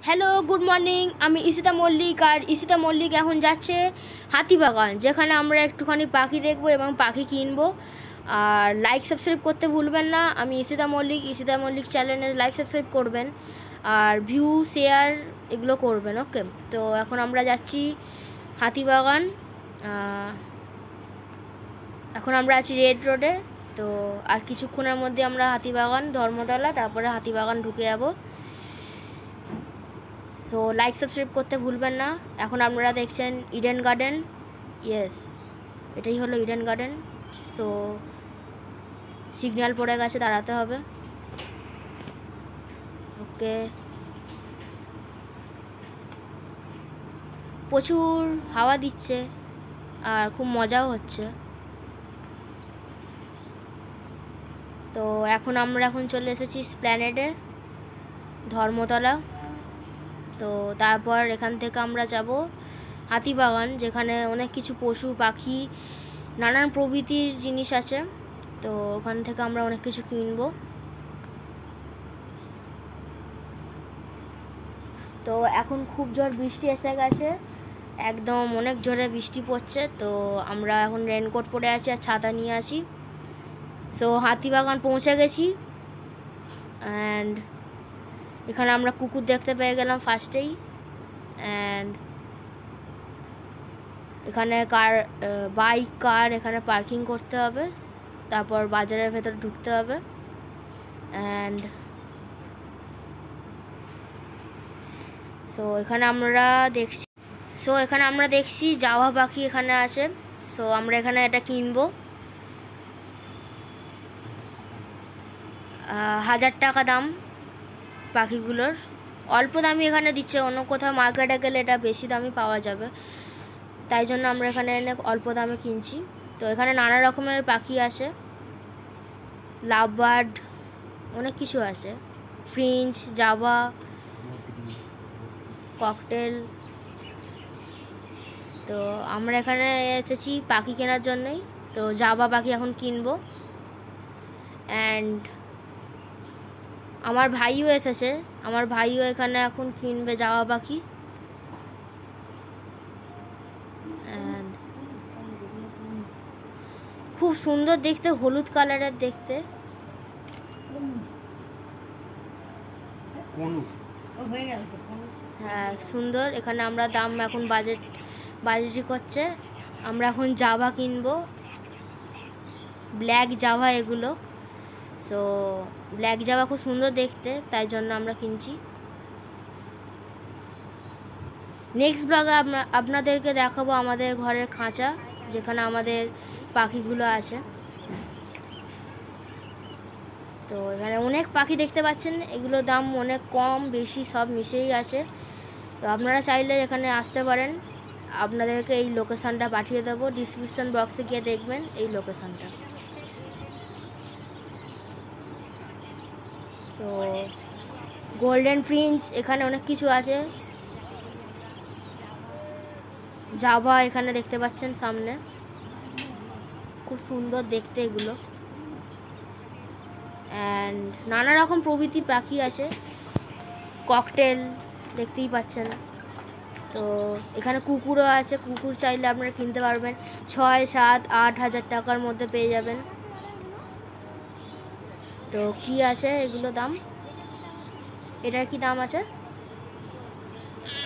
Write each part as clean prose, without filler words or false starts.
Hello, good morning. আমি ঈশিতা মল্লিক, আর ঈশিতা মল্লিক এখন যাচ্ছে হাতিবাগান, যেখানে আমরা একটুখানি পাখি দেখব এবং পাখি কিনবো। আর লাইক সাবস্ক্রাইব করতে ভুলবেন না। আমি ঈশিতা মল্লিক চ্যানেলে লাইক সাবস্ক্রাইব করবেন, আর ভিউ শেয়ার এগুলো করবেন। ওকে, তো এখন আমরা যাচ্ছি হাতিবাগান। এখন আমরা আছি রেড রোডে। তো আর কিছুক্ষণের মধ্যে আমরা হাতিবাগান, ধর্মতলা, তারপরে হাতিবাগান ঢুকে যাব। সো লাইক সাবস্ক্রাইব করতে ভুলবেন না। এখন আপনারা দেখছেন ইডেন গার্ডেন। ইয়েস, এটাই হলো ইডেন গার্ডেন। সো সিগন্যাল পড়ে গেছে, দাঁড়াতে হবে। ওকে, প্রচুর হাওয়া দিচ্ছে আর খুব মজাও হচ্ছে। তো আমরা চলে এসেছি স্প্ল্যানেডে, ধর্মতলা। তো তারপর এখান থেকে আমরা যাব হাতিবাগান, যেখানে অনেক কিছু পশু পাখি নানান প্রভৃতির জিনিস আছে। তো ওখান থেকে আমরা অনেক কিছু কিনবো। তো এখন খুব জোর বৃষ্টি এসে গেছে, একদম অনেক জোরে বৃষ্টি পড়ছে। তো আমরা এখন রেনকোট পরে আছি আর ছাতা নিয়ে আছি। সো হাতিবাগান পৌঁছে গেছি। অ্যান্ড এখানে আমরা কুকুর দেখতে পেয়ে গেলাম ফার্স্টেই। অ্যান্ড এখানে বাইক কার এখানে পার্কিং করতে হবে, তারপর বাজারের ভেতর ঢুকতে হবে। অ্যান্ড এখানে আমরা দেখছি জাভা পাখি এখানে আছে। সো আমরা এখানে এটা কিনবো। 1000 টাকা দাম পাখিগুলোর। অল্প দামি এখানে দিচ্ছে, অন্য কোথাও মার্কেটে গেলে এটা বেশি দামি পাওয়া যাবে, তাই জন্য আমরা এখানে এনে অল্প দামে কিনছি। তো এখানে নানা রকমের পাখি আছে, লাভ বার্ড, অনেক কিছু আছে, ফ্রিঞ্চ, জাভা, ককটেল। তো আমরা এখানে এসেছি পাখি কেনার জন্যই। তো জাভা পাখি এখন কিনবো। অ্যান্ড আমার ভাইও এসেছে, আমার ভাইও এখানে এখন কিনবে জাভা পাখি। অ্যান্ড খুব সুন্দর দেখতে, হলুদ কালারের দেখতে। হ্যাঁ, সুন্দর। এখানে আমরা দাম এখন বাজেটই করছে। আমরা এখন জাভা কিনবো, ব্ল্যাক জাভা এগুলো। সো ব্ল্যাক জাভা খুব সুন্দর দেখতে, তাই জন্য আমরা কিনছি। নেক্সট ব্লগে আপনাদেরকে দেখাবো আমাদের ঘরের খাঁচা, যেখানে আমাদের পাখিগুলো আছে। তো এখানে অনেক পাখি দেখতে পাচ্ছেন, এগুলোর দাম অনেক কম বেশি সব মিশেই আছে। তো আপনারা চাইলে এখানে আসতে পারেন। আপনাদেরকে এই লোকেশানটা পাঠিয়ে দেবো, ডিসক্রিপশান বক্সে গিয়ে দেখবেন এই লোকেশানটা। তো গোল্ডেন ফ্রিঞ্চ এখানে অনেক কিছু আছে, জাভা এখানে দেখতে পাচ্ছেন সামনে, খুব সুন্দর দেখতে এগুলো। অ্যান্ড নানা রকম প্রভৃতি পাখি আছে, ককটেল দেখতেই পাচ্ছেন। তো এখানে কুকুরও আছে, কুকুর চাইলে আপনারা কিনতে পারবেন, 6, 7, 8 হাজার টাকার মধ্যে পেয়ে যাবেন। তো কি আছে এগুলো দাম, এটার কি দাম আছে?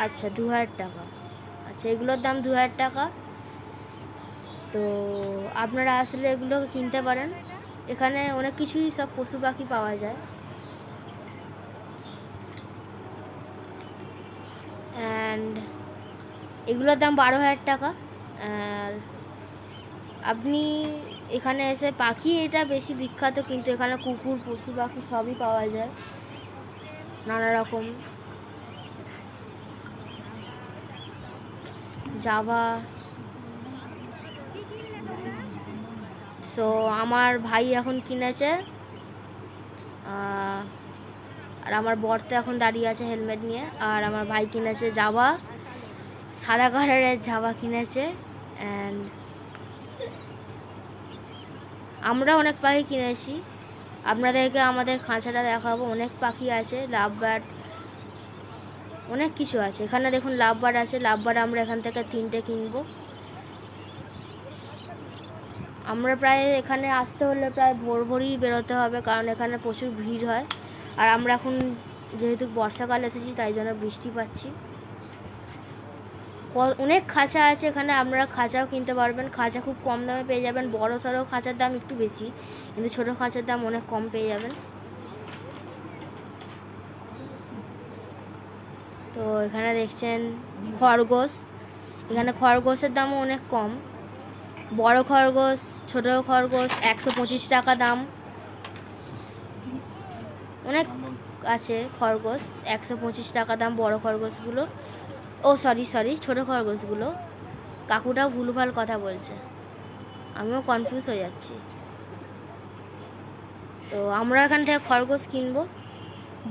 আচ্ছা, 2000 টাকা। আচ্ছা, এগুলোর দাম 2000 টাকা। তো আপনারা আসলে এগুলো কিনতে পারেন, এখানে অনেক কিছুই সব পশু পাখি পাওয়া যায়। অ্যান্ড এগুলোর দাম 12,000 টাকা। আর আপনি এখানে এসে পাখি এটা বেশি বিখ্যাত, কিন্তু এখানে কুকুর পশু পাখি সবই পাওয়া যায়, নানা রকম। জাভা। সো আমার ভাই এখন কিনেছে, আর আমার বর তো এখন দাঁড়িয়ে আছে হেলমেট নিয়ে। আর আমার ভাই কিনেছে জাভা, সাদা কালারের জাভা কিনেছে। অ্যান্ড আমরা অনেক পাখি কিনেছি, আপনাদেরকে আমাদের খাঁচাটা দেখাবো। অনেক পাখি আছে, লাভ বার্ড, অনেক কিছু আছে এখানে। দেখুন লাভবার আছে, লাভবার আমরা এখান থেকে 3টে কিনবো। আমরা প্রায় এখানে আসতে হলে প্রায় ভোরই বেরোতে হবে, কারণ এখানে প্রচুর ভিড় হয়। আর আমরা এখন যেহেতু বর্ষাকাল এসেছি তাই জন্য বৃষ্টি পাচ্ছি। অনেক খাঁচা আছে এখানে, আপনারা খাঁচাও কিনতে পারবেন। খাঁচা খুব কম দামে পেয়ে যাবেন। বড় সড়ো খাঁচার দাম একটু বেশি, কিন্তু ছোটো খাঁচার দাম অনেক কম পেয়ে যাবেন। তো এখানে দেখছেন খরগোশ, এখানে খরগোশের দামও অনেক কম। বড় খরগোশ, ছোট খরগোশ 125 টাকা দাম। অনেক আছে খরগোশ, 125 টাকা দাম বড় খরগোশগুলো। ও সরি ছোট খরগোশগুলো। কাকুটাও ভুলভাল কথা বলছে, আমিও কনফিউজ হয়ে যাচ্ছি। তো আমরা এখান থেকে খরগোশ কিনবো,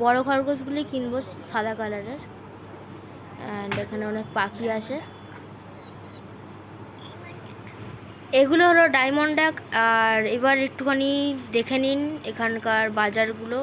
বড় খরগোশগুলি কিনবো সাদা কালারের। অ্যান্ড এখানে অনেক পাখি আছে। এগুলো হলো ডায়মন্ড ডাক। আর এবার একটুখানি দেখে নিন এখানকার বাজারগুলো।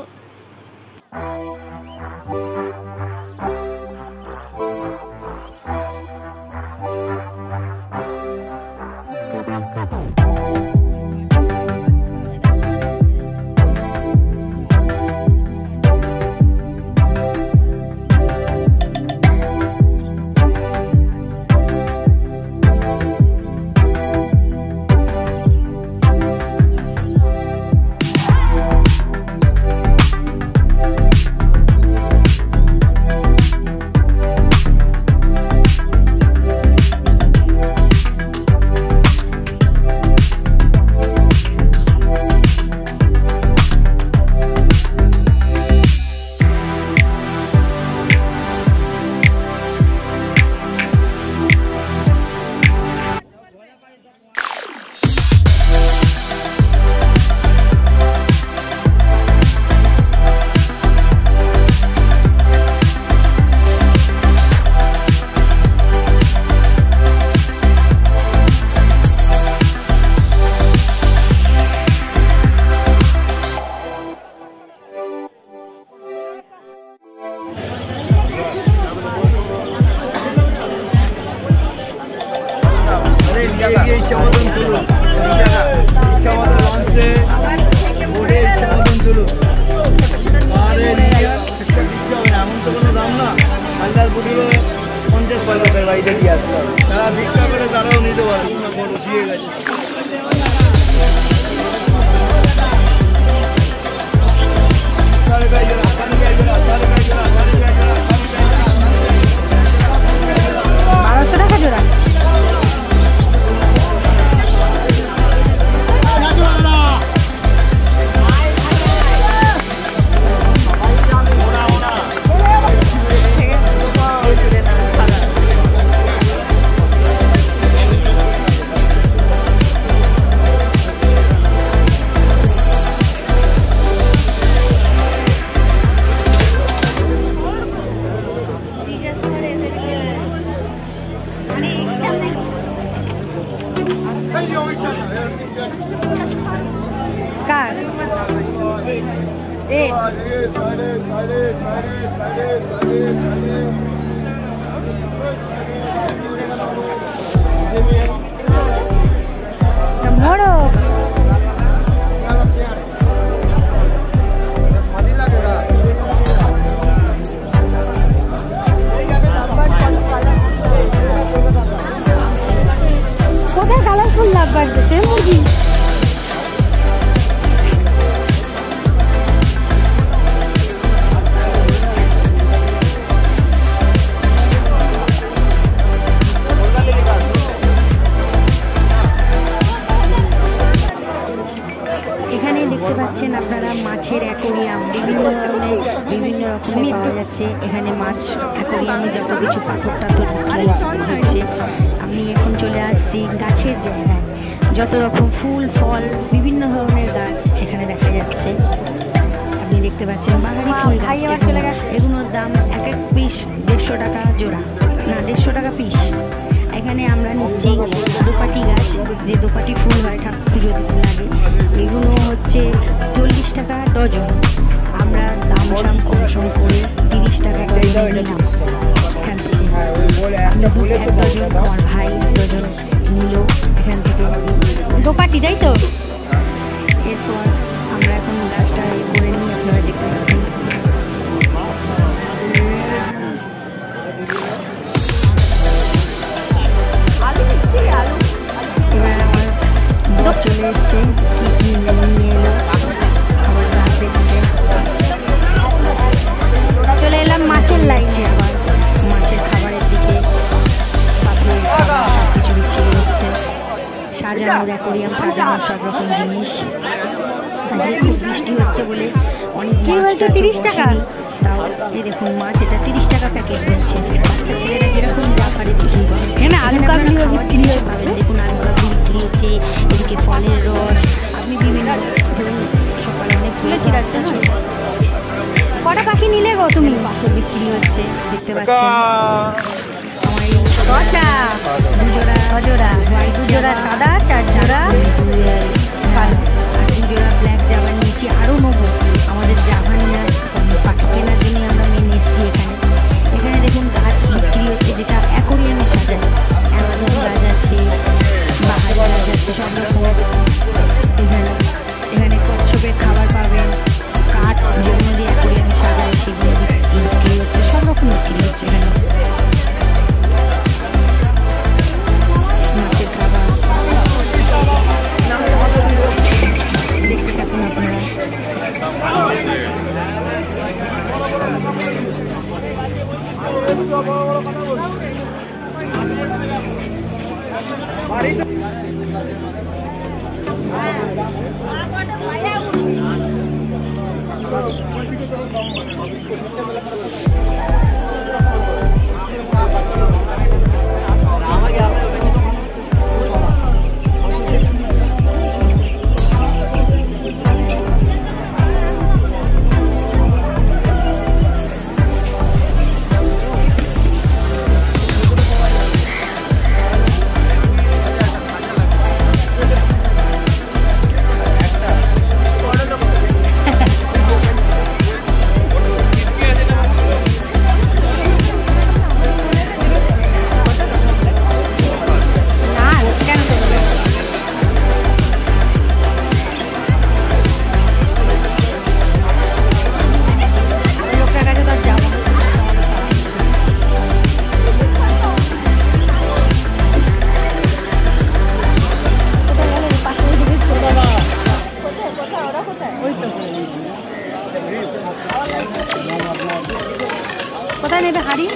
তারা ভিক্ষা করে তারাও নিতে পারে দিয়ে গেছে। কোথায় কালারফুল লাভবার দিতে মুরগি এখানে দেখতে পাচ্ছেন আপনারা মাছের অ্যাকোরিয়াম বিভিন্ন রকমের পাওয়া যাচ্ছে। এখানে মাছ অ্যাকোরিয়ামে যত কিছু পাথর টাথর হচ্ছে। আমি এখন চলে আসছি গাছের জায়গায়, যত রকম ফুল ফল বিভিন্ন ধরনের গাছ এখানে দেখা যাচ্ছে। আপনি দেখতে পাচ্ছেন বাহারি ফুল গাছ, এগুলোর দাম এক এক পিস 150 টাকা জোড়া, না 150 টাকা পিস। এখানে আমরা নিচ্ছি দোপাটি গাছ, যে দোপাটি ফুল হয় ঠাকুর পুজো দিতে লাগে, এগুলো হচ্ছে 40 টাকা ডজন। আমরা দাম সাম কম সম করে 30 টাকা করে নিলাম। দুধ এক ডজন, আমার ভাই ডজন নিল এখান থেকে দোপাটি, তাই তো। এরপর আমরা এখন গাছটা করে নিই, আপনারা দেখতে পাচ্ছেন। এবার আমার বর চলে এসছে, কি কি নিয়ে এলো আবার গাছ দেখছে। চলে এলাম মাছের লাইনে, আবার মাছের খাবারের দিকে, পাথরের খাবার সব কিছু বিক্রি হচ্ছে, সাজানোর অ্যাকোরিয়াম, সাজানোর সব রকম জিনিস। আজকে খুব বৃষ্টি হচ্ছে বলে অনেক মাছ 30 টাকা, তাও এই দেখুন মাছ, এটা 30 টাকা প্যাকেট বলছে। বাচ্চা ছেলেরা যেরকম যা পারে বিক্রি করে। এখানে আলু কাবলি বিক্রি হচ্ছে, দেখুন আলু কাবলি বিক্রি হচ্ছে, এদিকে ফলের রস, আপনি বিভিন্ন ধরুন সকালে অনেক খুলেছি রাস্তা। কটা পাখি নিলে গো তুমি? পাথর বিক্রি হচ্ছে দেখতে পাচ্ছেন। দুজোড়া হোয়াইট, দুজোড়া সাদা, 4 জোড়া আর 2 জোড়া ব্ল্যাক জামা নিয়েছি, আরও নেবো। আমাদের জামা নিয়ে পাখি কেনার জন্য আমরা মেন এসেছি এখানে। এখানে দেখুন গাছ বিক্রি হচ্ছে, যেটা অ্যাকোরিয়ামে সাজায়। অ্যামাজন গাছ আছে, বাহার গাছ আছে, সব রকম। এখানে কচ্ছপের খাবার পাবেন, কাঠ জন্য যে অ্যাকোরিয়ামে সাজায় সেগুলো বিক্রি হচ্ছে, সব রকম বিক্রি হচ্ছে এখানে। মাছের খাবার দেখতে থাকুন আপনারা। কোথায় নেবে হাড়ি?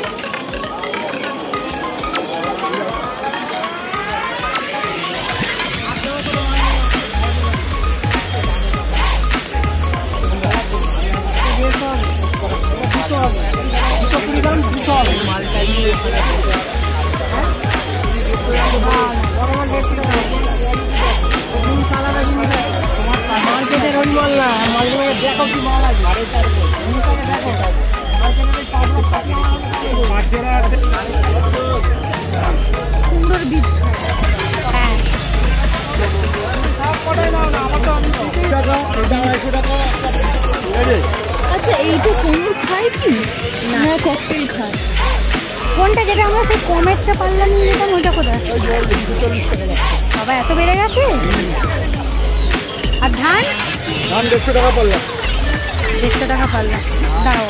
মার্কেটের ওই মাল না, মালগুলো দেখো কি মাল আছে। সুন্দর বীজ। হ্যাঁ আচ্ছা, এইটা কুমড়ো খায় কি না? ককটেল খায়। কোনটা, যেটা আমরা সেই কমেটটা পাল্লা নিয়ে যেতাম, ওইটা কোথায়? বাবা এত বেড়ে গেছে। আর ধান? ধান 150 টাকা পাল্লা। 150 টাকা পাল্লা। দাঁড়াও,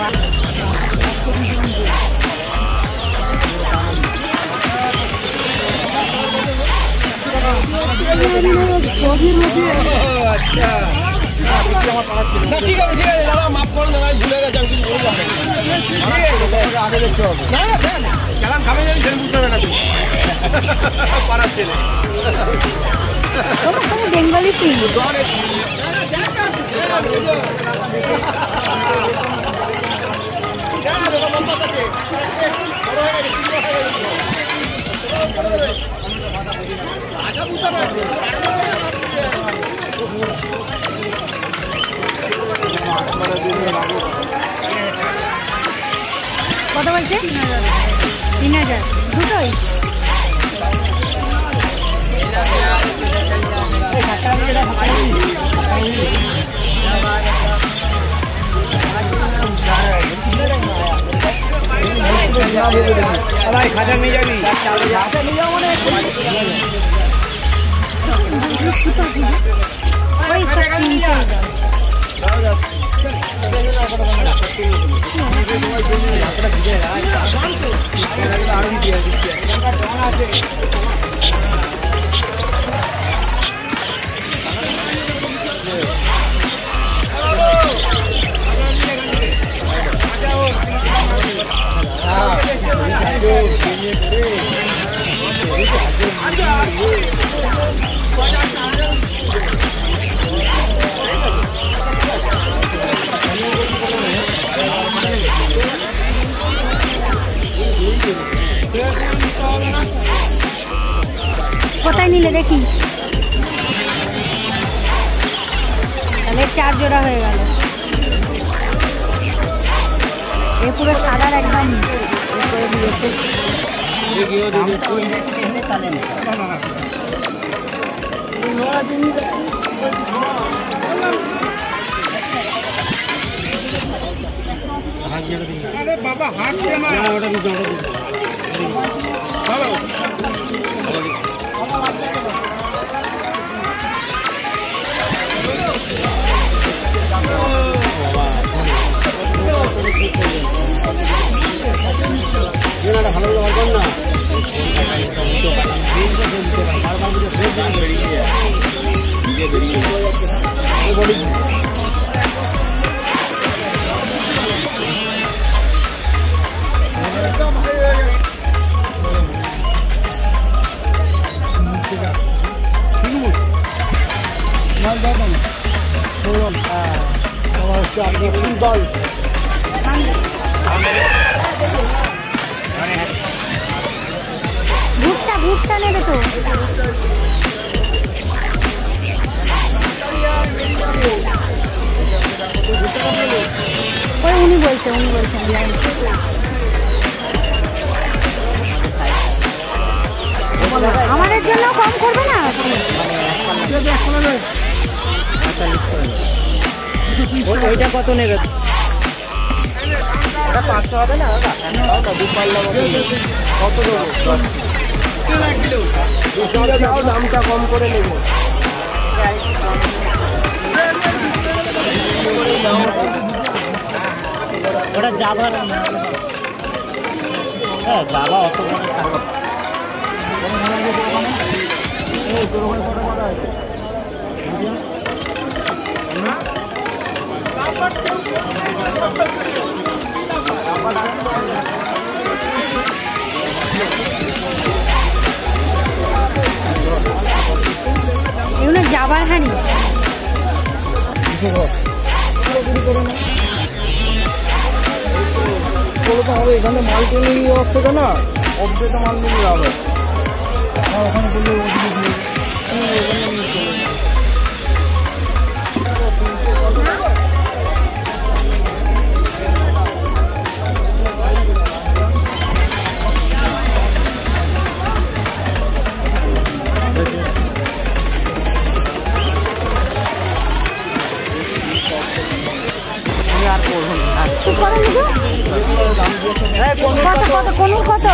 ঠিক আছে দাদা, মাফ করে দেন, আমি ভুলে গেছি, আমি কিছু বললাম আগে দেখতে হবে। না কেলাম খাবে জানি সেটা বুঝতে হবে না, পাড়ার ছেলে বেঙ্গলি কি? কত বলছে? 3000। দুটোই? খাঁচা নিয়ে যাবি ওই সব কিনছে কোথায় নিলে দেখি তাহলে 4 জোড়া হয়ে গেল এ পুরো সাদার একদম করে দিয়েছে বাবা হাঁটছে না ওটা ভালো লাগবে না ভুট্টা নেবে তো ওই উনি বলছেন আমাদের জন্য কম করবে না ওইটা কত নেবে 500 হবে না কত দামটা কম করে নেব ওটা যাবা হ্যাঁ যাবা অত এগুলো যাবার হাঁড়ি হবে এখানে মাল কিনে নিয়ে যাওয়ার থেকে না অর্ধেকটা মাল নিয়ে যাবে ওখানে বললে কত কোন কত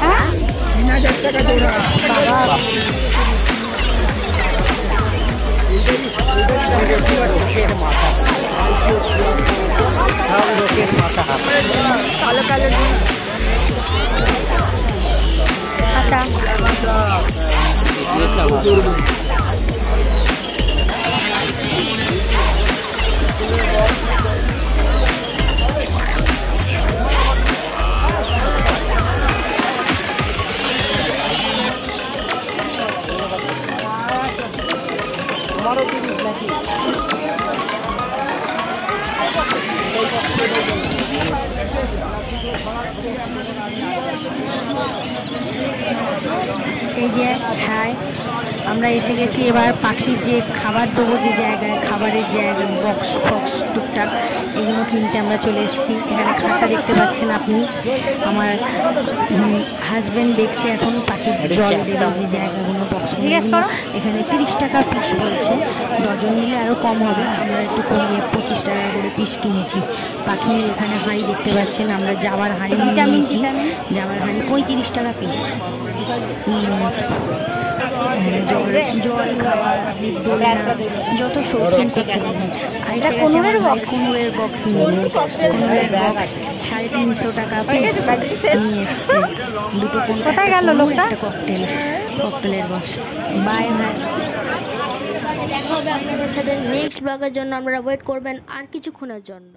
হ্যাঁ 3000 টাকা জোড়া কালো কালো আচ্ছা এই যে হাই আমরা এসে গেছি এবার পাখির যে খাবার দেবো যে জায়গায়, খাবারের জায়গা, বক্স ফক্স টুকটাক এগুলো কিনতে আমরা চলে এসেছি। এখানে খাঁচা দেখতে পাচ্ছেন আপনি। আমার হাজব্যান্ড দেখছে এখন পাখির জল দেবে যে জায়গাগুলো, বক্স জিজ্ঞেস করো। এখানে 30 টাকা পিস বলছে, ডজন নিলে আরও কম হবে, আমরা একটু কমিয়ে 25 টাকা করে পিস কিনেছি। পাখি এখানে হাঁড়ি দেখতে পাচ্ছেন, আমরা যাওয়ার হাঁড়ি নিয়েছি, যাওয়ার হাঁড়ি 35 টাকা পিস নিয়ে নিয়েছি। জল খাবার আপনি দোলনা যত শৌখিন করতে পারবেন। আর এসে গেছে কুনুরের বক্স নিয়ে, কুনুরের বক্স 350 টাকা পিস নিয়ে এসছে। দুটো কোথায় গেল লোকটা? একটা ককটেলের বক্স। Bye bye. দেখা হবে আপনাদের সাথে নেক্সট ব্লগের জন্য, আপনারা ওয়েট করবেন আর কিছুক্ষণের জন্য।